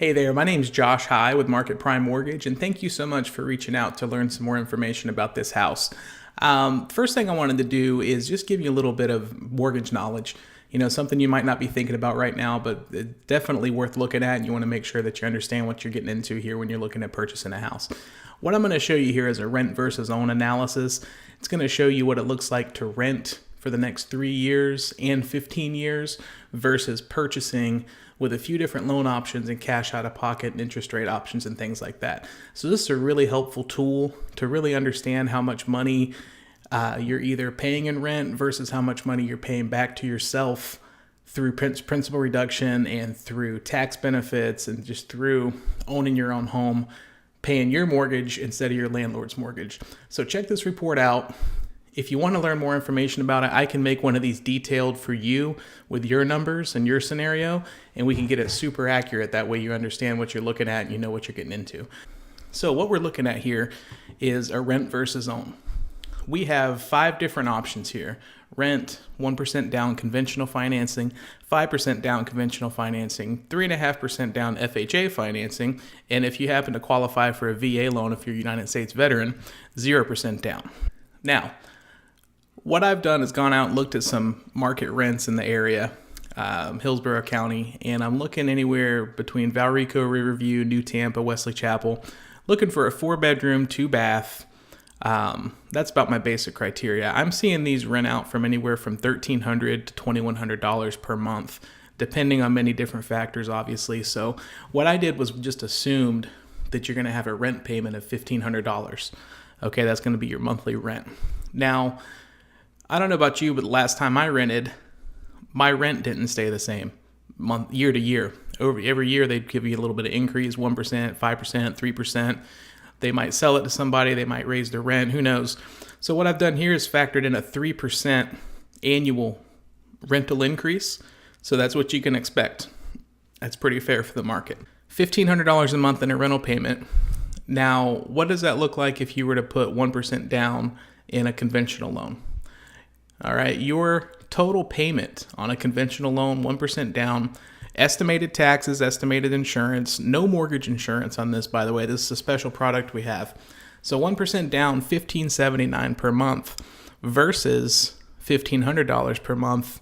Hey there, my name's Josh High with Market Prime Mortgage, and thank you so much for reaching out to learn some more information about this house. First thing I wanted to do is just give you a little bit of mortgage knowledge. Something you might not be thinking about right now, but it's definitely worth looking at, and you want to make sure that you understand what you're getting into here when you're looking at purchasing a house. What I'm going to show you here is a rent versus own analysis. It's going to show you what it looks like to rent for the next 3 years and 15 years versus purchasing with a few different loan options and cash out of pocket and interest rate options and things like that. So this is a really helpful tool to really understand how much money you're either paying in rent versus how much money you're paying back to yourself through principal reduction and through tax benefits and just through owning your own home, paying your mortgage instead of your landlord's mortgage. So check this report out. If you want to learn more information about it, I can make one of these detailed for you with your numbers and your scenario, and we can get it super accurate. That way you understand what you're looking at and you know what you're getting into. So what we're looking at here is a rent versus own. We have 5 different options here. Rent, 1% down conventional financing, 5% down conventional financing, 3.5% down FHA financing, and if you happen to qualify for a VA loan if you're a United States veteran, 0% down. Now, what I've done is gone out and looked at some market rents in the area, Hillsborough County, and I'm looking anywhere between Valrico, Riverview, New Tampa, Wesley Chapel, looking for a 4-bedroom, 2-bath. That's about my basic criteria. I'm seeing these rent out from anywhere from $1,300 to $2,100 per month, depending on many different factors, obviously. So what I did was just assumed that you're going to have a rent payment of $1,500. Okay, that's going to be your monthly rent. Now, I don't know about you, but the last time I rented, my rent didn't stay the same year to year. Every year they'd give you a little bit of increase, 1%, 5%, 3%. They might sell it to somebody, they might raise their rent, who knows. So what I've done here is factored in a 3% annual rental increase. So that's what you can expect. That's pretty fair for the market. $1,500 a month in a rental payment. Now, what does that look like if you were to put 1% down in a conventional loan? All right, your total payment on a conventional loan, 1% down, estimated taxes, estimated insurance, no mortgage insurance on this, by the way. This is a special product we have. So 1% down, $1,579 per month versus $1,500 per month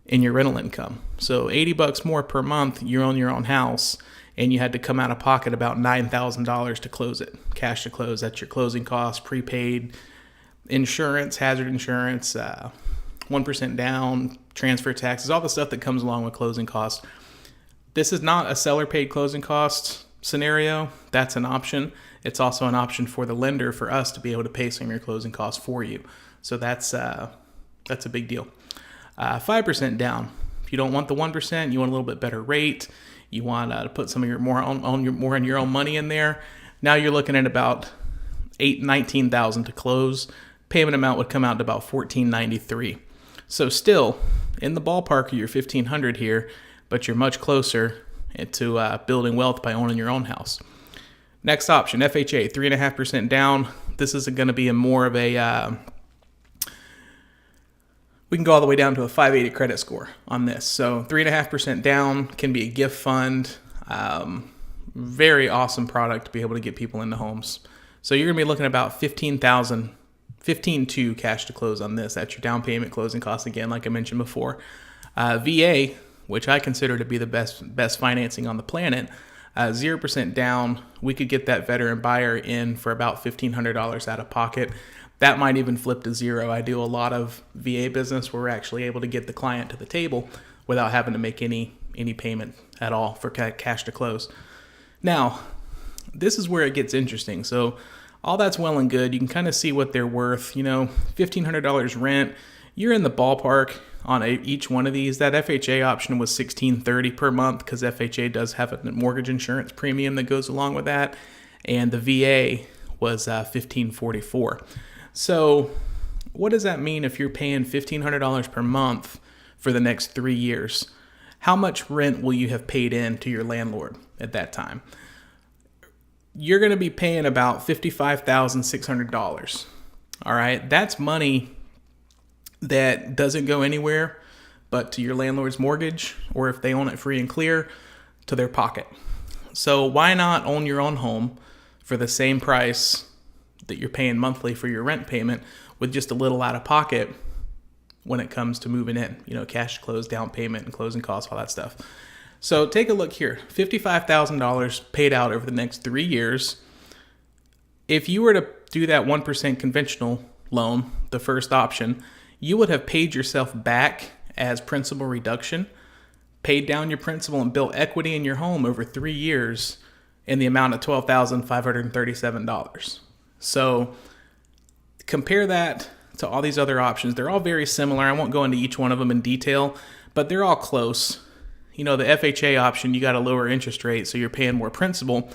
in your rental income. So $80 more per month, you own your own house, and you had to come out of pocket about $9,000 to close it. Cash to close, that's your closing costs, prepaid, insurance, hazard insurance, 1% down, transfer taxes, all the stuff that comes along with closing costs. This is not a seller paid closing costs scenario. That's an option. It's also an option for the lender for us to be able to pay some of your closing costs for you. So that's a big deal. 5% down. If you don't want the 1%, you want a little bit better rate. You want to put some of your more on your own money in there. Now you're looking at about $19,000 to close. Payment amount would come out to about $1,493. So still in the ballpark of your $1,500 here, but you're much closer to building wealth by owning your own house. Next option, FHA, 3.5% down. This is going to be more of a we can go all the way down to a 580 credit score on this. So 3.5% down can be a gift fund. Very awesome product to be able to get people into homes. So you're going to be looking at about $15,200 cash to close on this. That's your down payment, closing costs again, like I mentioned before. VA, which I consider to be the best financing on the planet, 0% down. We could get that veteran buyer in for about $1,500 out of pocket. That might even flip to zero. I do a lot of VA business where we're actually able to get the client to the table without having to make any payment at all for cash to close. Now, this is where it gets interesting. So all that's well and good. You can kind of see what they're worth. $1,500 rent. You're in the ballpark on each one of these. That FHA option was $1,630 per month because FHA does have a mortgage insurance premium that goes along with that. And the VA was $1,544. So what does that mean if you're paying $1,500 per month for the next 3 years? How much rent will you have paid in to your landlord at that time? You're going to be paying about $55,600. All right, that's money that doesn't go anywhere but to your landlord's mortgage, or if they own it free and clear, to their pocket. So why not own your own home for the same price that you're paying monthly for your rent payment with just a little out of pocket when it comes to moving in, cash to close, down payment and closing costs, all that stuff. So take a look here, $55,000 paid out over the next 3 years. If you were to do that 1% conventional loan, the first option, you would have paid yourself back as principal reduction, paid down your principal and built equity in your home over 3 years in the amount of $12,537. So compare that to all these other options. They're all very similar. I won't go into each one of them in detail, but they're all close. The FHA option, you got a lower interest rate, so you're paying more principal.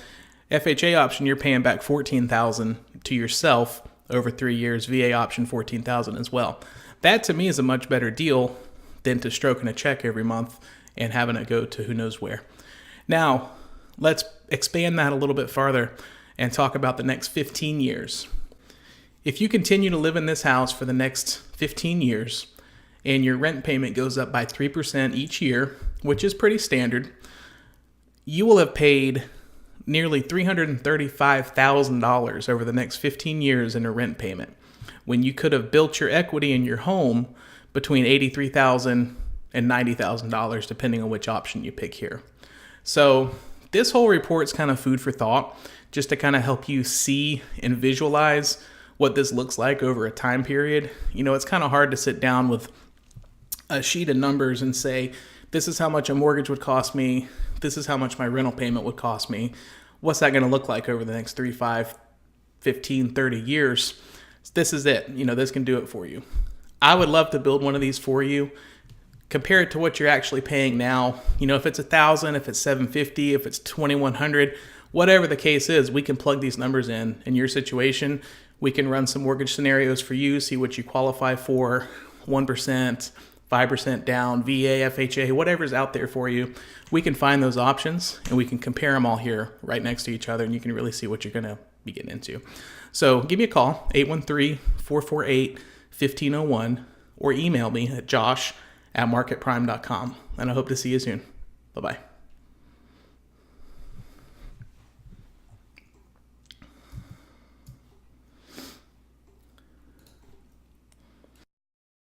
FHA option, you're paying back $14,000 to yourself over 3 years. VA option, $14,000 as well. That to me is a much better deal than to stroking a check every month and having it go to who knows where. Now, let's expand that a little bit farther and talk about the next 15 years. If you continue to live in this house for the next 15 years and your rent payment goes up by 3% each year, which is pretty standard, you will have paid nearly $335,000 over the next 15 years in a rent payment, when you could have built your equity in your home between $83,000 and $90,000, depending on which option you pick here. So this whole report's kind of food for thought, just to kind of help you see and visualize what this looks like over a time period. It's kind of hard to sit down with a sheet of numbers and say, this is how much a mortgage would cost me, this is how much my rental payment would cost me. What's that going to look like over the next 3, 5, 15, 30 years? This is it. This can do it for you. I would love to build one of these for you. Compare it to what you're actually paying now. If it's $1,000, if it's $750, if it's $2,100, whatever the case is, we can plug these numbers in your situation. We can run some mortgage scenarios for you, see what you qualify for, 1%, 5% down, VA, FHA, whatever's out there for you. We can find those options and we can compare them all here right next to each other, and you can really see what you're going to be getting into. So give me a call, 813-448-1501, or email me at josh@marketprime.com. And I hope to see you soon. Bye-bye.